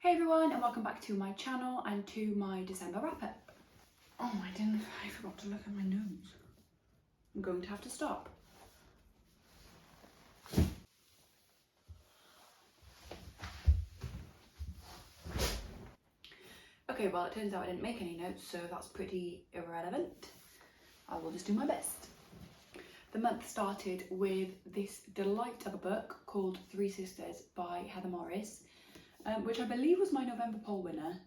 Hey everyone, and welcome back to my channel and to my December wrap up. Oh, I forgot to look at my nose. I'm going to have to stop. Okay, well it turns out I didn't make any notes, so that's pretty irrelevant. I will just do my best. The month started with this delight of a book called Three Sisters by Heather Morris, which I believe was my November poll winner.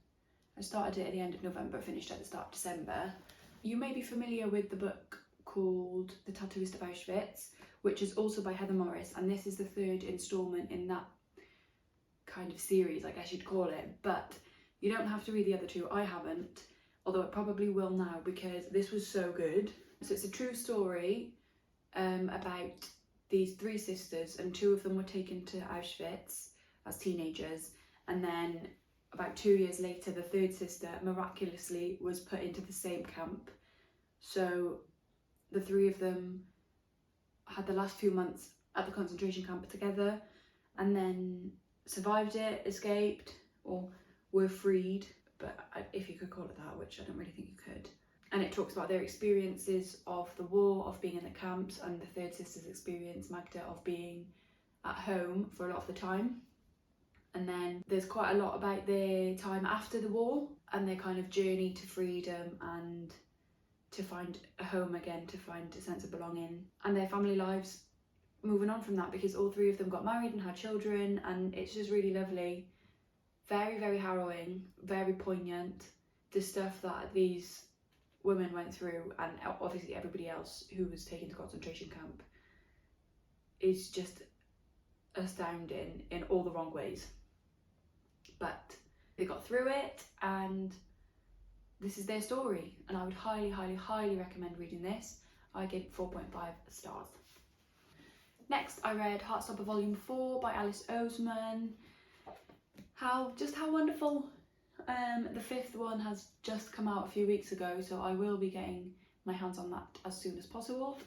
I started it at the end of November, finished at the start of December. You may be familiar with the book called The Tattooist of Auschwitz, which is also by Heather Morris, and this is the third instalment in that kind of series, I guess you'd call it. But you don't have to read the other two. I haven't, although I probably will now because this was so good. So it's a true story about these three sisters, and two of them were taken to Auschwitz as teenagers, and then about 2 years later the third sister miraculously was put into the same camp. So the three of them had the last few months at the concentration camp together, and then survived it, escaped, or were freed, but if you could call it that, which I don't really think you could. And it talks about their experiences of the war, of being in the camps, and the third sister's experience, Magda, of being at home for a lot of the time. And then there's quite a lot about their time after the war and their kind of journey to freedom and to find a home again, to find a sense of belonging, and their family lives moving on from that, because all three of them got married and had children, and it's just really lovely. Very, very harrowing, very poignant. The stuff that these women went through, and obviously everybody else who was taken to concentration camp, is just astounding in all the wrong ways. But they got through it, and this is their story, and I would highly, highly, highly recommend reading this. I gave it 4.5 stars. Next, I read Heartstopper Volume 4 by Alice Oseman. How wonderful. The fifth one has just come out a few weeks ago, so I will be getting my hands on that as soon as possible.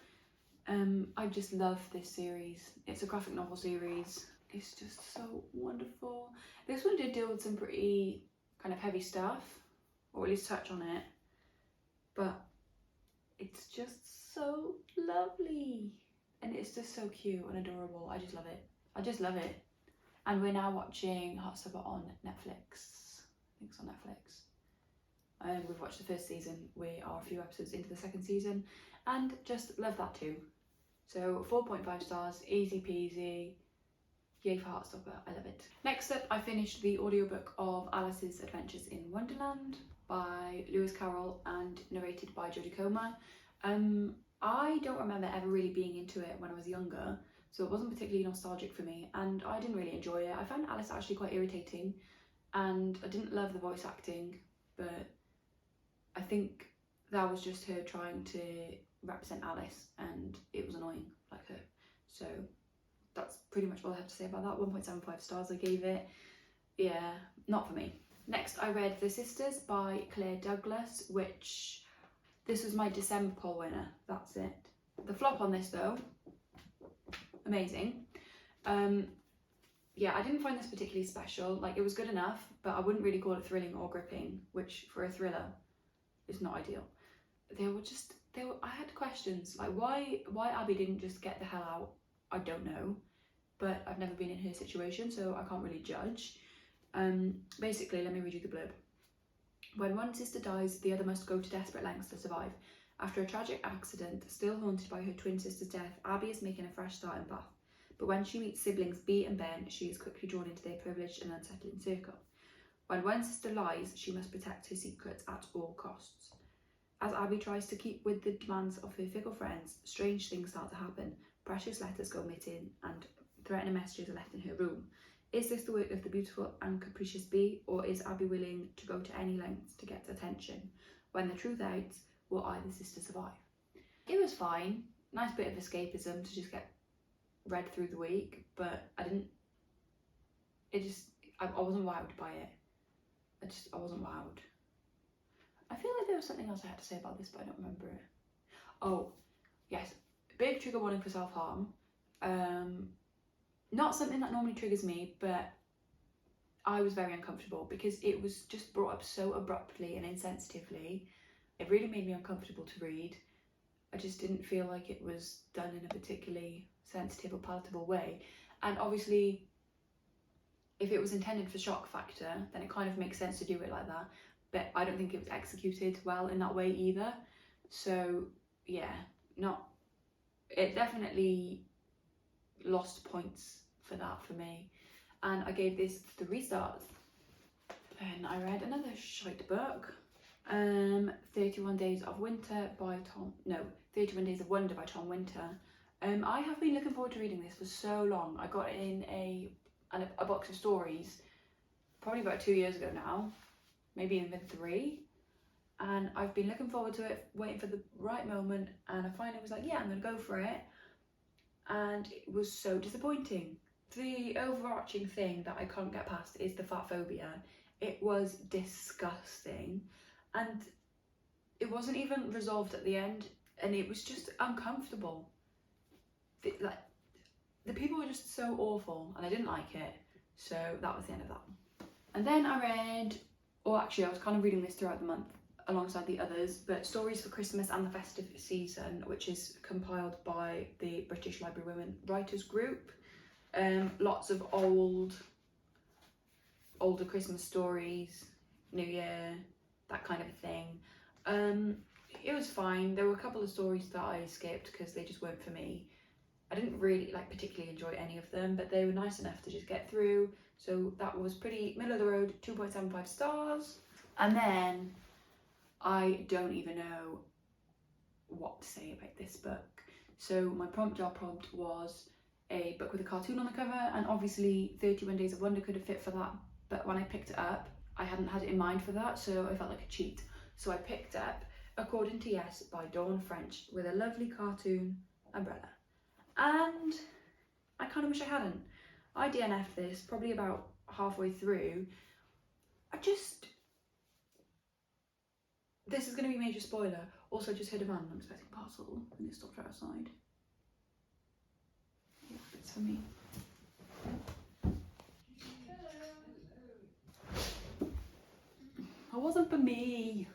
I just love this series. It's a graphic novel series. It's just so wonderful. This one did deal with some pretty kind of heavy stuff, or at least touch on it, but it's just so lovely, and it's just so cute and adorable. I just love it. I just love it. And we're now watching Heartstopper on Netflix. I think it's on Netflix. We've watched the first season. We are a few episodes into the second season, and just love that too. So 4.5 stars, easy peasy. Yay for Heartstopper, I love it. Next up, I finished the audiobook of Alice's Adventures in Wonderland by Lewis Carroll and narrated by Jodie Comer. I don't remember ever really being into it when I was younger, so it wasn't particularly nostalgic for me, and I didn't really enjoy it. I found Alice actually quite irritating, and I didn't love the voice acting, but I think that was just her trying to represent Alice, and it was annoying like her. So that's pretty much all I have to say about that. 1.75 stars I gave it. Yeah, not for me. Next, I read The Sisters by Claire Douglas, which this was my December poll winner. That's it. The flop on this though, amazing. Yeah, I didn't find this particularly special. Like, it was good enough, but I wouldn't really call it thrilling or gripping, which for a thriller is not ideal. I had questions, like why Abby didn't just get the hell out, I don't know, but I've never been in her situation, so I can't really judge. Basically, let me read you the blurb. When one sister dies, the other must go to desperate lengths to survive. After a tragic accident, still haunted by her twin sister's death, Abby is making a fresh start in Bath. But when she meets siblings Bea and Ben, she is quickly drawn into their privileged and unsettling circle. When one sister lies, she must protect her secrets at all costs. As Abby tries to keep with the demands of her fickle friends, strange things start to happen. Precious letters go missing, and threatening messages are left in her room. Is this the work of the beautiful and capricious Bea, or is Abby willing to go to any lengths to get attention? When the truth out, will either sister survive? It was fine. Nice bit of escapism to just get read through the week, but I wasn't wowed by it. I wasn't wowed. I feel like there was something else I had to say about this, but I don't remember it. Oh, yes. Big trigger warning for self-harm. Not something that normally triggers me, but I was very uncomfortable because it was just brought up so abruptly and insensitively. It really made me uncomfortable to read. I just didn't feel like it was done in a particularly sensitive or palatable way. And obviously, if it was intended for shock factor, then it kind of makes sense to do it like that. But I don't think it was executed well in that way either. So yeah, it definitely lost points for that for me. And I gave this 3 stars. Then I read another shite book, 31 Days of Winter by 31 Days of Wonder by Tom Winter. I have been looking forward to reading this for so long. I got it in a box of stories probably about 2 years ago now, maybe even 3. And I've been looking forward to it, waiting for the right moment, and I finally was like, yeah, I'm gonna go for it. And it was so disappointing. The overarching thing that I can't get past is the fat phobia. It was disgusting, and it wasn't even resolved at the end, and it was just uncomfortable. The people were just so awful, and I didn't like it, so that was the end of that. And then I read, or actually I was kind of reading this throughout the month alongside the others, but Stories for Christmas and the Festive Season, which is compiled by the British Library Women Writers Group. Lots of older Christmas stories, New Year, that kind of thing. It was fine. There were a couple of stories that I skipped because they just weren't for me. I didn't really particularly enjoy any of them, but they were nice enough to just get through. So that was pretty middle of the road, 2.75 stars. And then I don't even know what to say about this book. So my job prompt was a book with a cartoon on the cover, and obviously 31 Days of Wonder could have fit for that, but when I picked it up, I hadn't had it in mind for that, so I felt like a cheat. So I picked up According to Yes by Dawn French with a lovely cartoon umbrella. And I kind of wish I hadn't. I DNF'd this probably about halfway through. This is going to be a major spoiler. Also, I just heard a van. I'm expecting a parcel and it stopped right outside. Yeah, it's for me. It wasn't for me.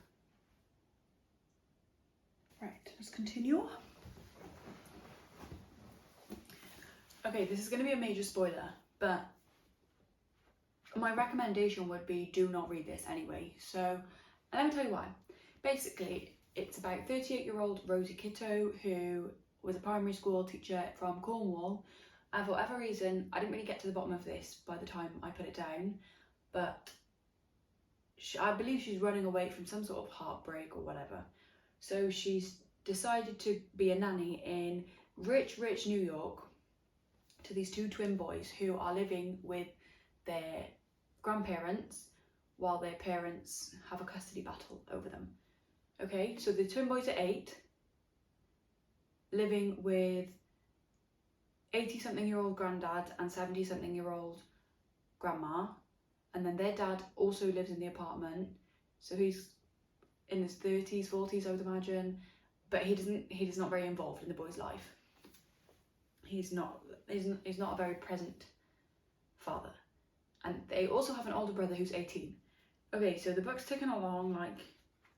Right, let's continue. Okay, this is going to be a major spoiler, but my recommendation would be do not read this anyway. So let me tell you why. Basically, it's about 38-year-old Rosie Kitto, who was a primary school teacher from Cornwall. And for whatever reason, I didn't really get to the bottom of this by the time I put it down, but I believe she's running away from some sort of heartbreak or whatever. So she's decided to be a nanny in rich New York to these 2 twin boys who are living with their grandparents while their parents have a custody battle over them. Okay, so the twin boys are 8, living with 80-something-year-old granddad and 70-something-year-old grandma, and then their dad also lives in the apartment, so he's in his 30s, 40s, I would imagine, but he's not very involved in the boy's life. He's not a very present father. And they also have an older brother who's 18. Okay, so the book's ticking along,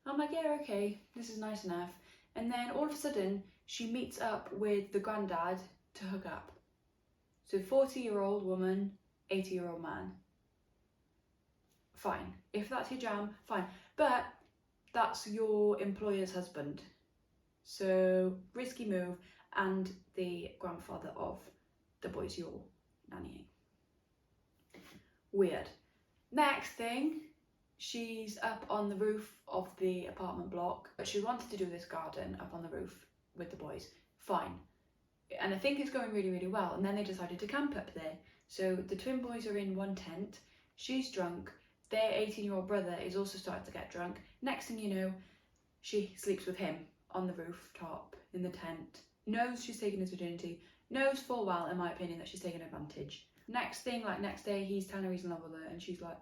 I'm like, yeah, okay, this is nice enough. And then all of a sudden, she meets up with the granddad to hook up. So 40-year-old woman, 80-year-old man. Fine. If that's your jam, fine. But that's your employer's husband. So risky move, and the grandfather of the boys you're nannying. Weird. Next thing, she's up on the roof of the apartment block, but she wanted to do this garden up on the roof with the boys. Fine. And I think it's going really, really well. And then they decided to camp up there. So the twin boys are in one tent. She's drunk. Their 18-year-old brother is also starting to get drunk. Next thing you know, she sleeps with him on the rooftop in the tent. Knows she's taken his virginity. Knows full well, in my opinion, that she's taken advantage. Next thing, next day, he's telling her he's in love with her, and she's like,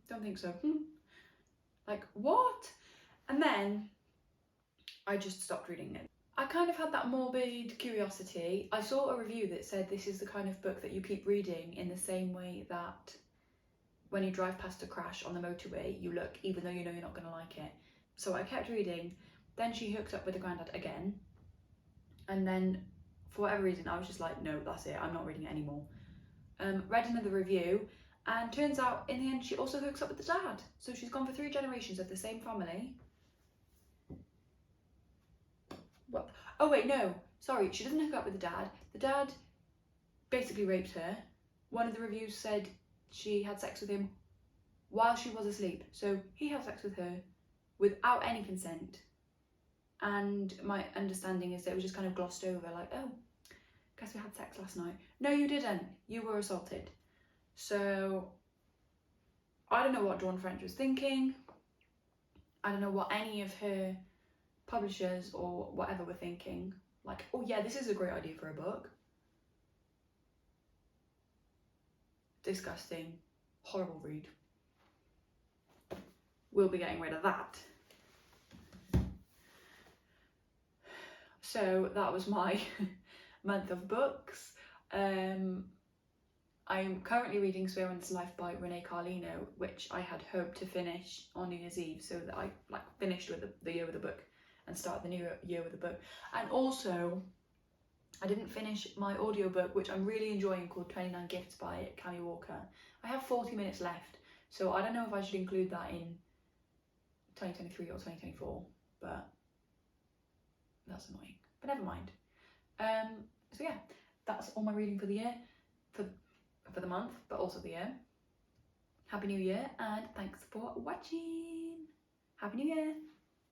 don't think so. What? And then I just stopped reading it. I kind of had that morbid curiosity. I saw a review that said this is the kind of book that you keep reading in the same way that when you drive past a crash on the motorway, you look, even though you know you're not going to like it. So I kept reading. Then she hooked up with the granddad again. And then, for whatever reason, I was just like, no, that's it. I'm not reading it anymore. Read another review. And turns out, in the end, she also hooks up with the dad. So she's gone for 3 generations of the same family. Well, oh wait, no. Sorry, she doesn't hook up with the dad. The dad basically raped her. One of the reviews said she had sex with him while she was asleep. So he had sex with her without any consent. And my understanding is that it was just kind of glossed over, like, oh, guess we had sex last night. No, you didn't. You were assaulted. So I don't know what Dawn French was thinking. I don't know what any of her publishers or whatever were thinking. Like, oh yeah, this is a great idea for a book. Disgusting. Horrible read. We'll be getting rid of that. So that was my month of books. I'm currently reading Swear Wins Life by Renee Carlino, which I had hoped to finish on New Year's Eve, so that I finished with the year with a book and start the new year with a book. And also, I didn't finish my audiobook, which I'm really enjoying, called 29 Gifts by Cami Walker. I have 40 minutes left, so I don't know if I should include that in 2023 or 2024, but that's annoying. But never mind. So yeah, that's all my reading for the year, for the month, but also the year. Happy New Year, and thanks for watching. Happy New Year.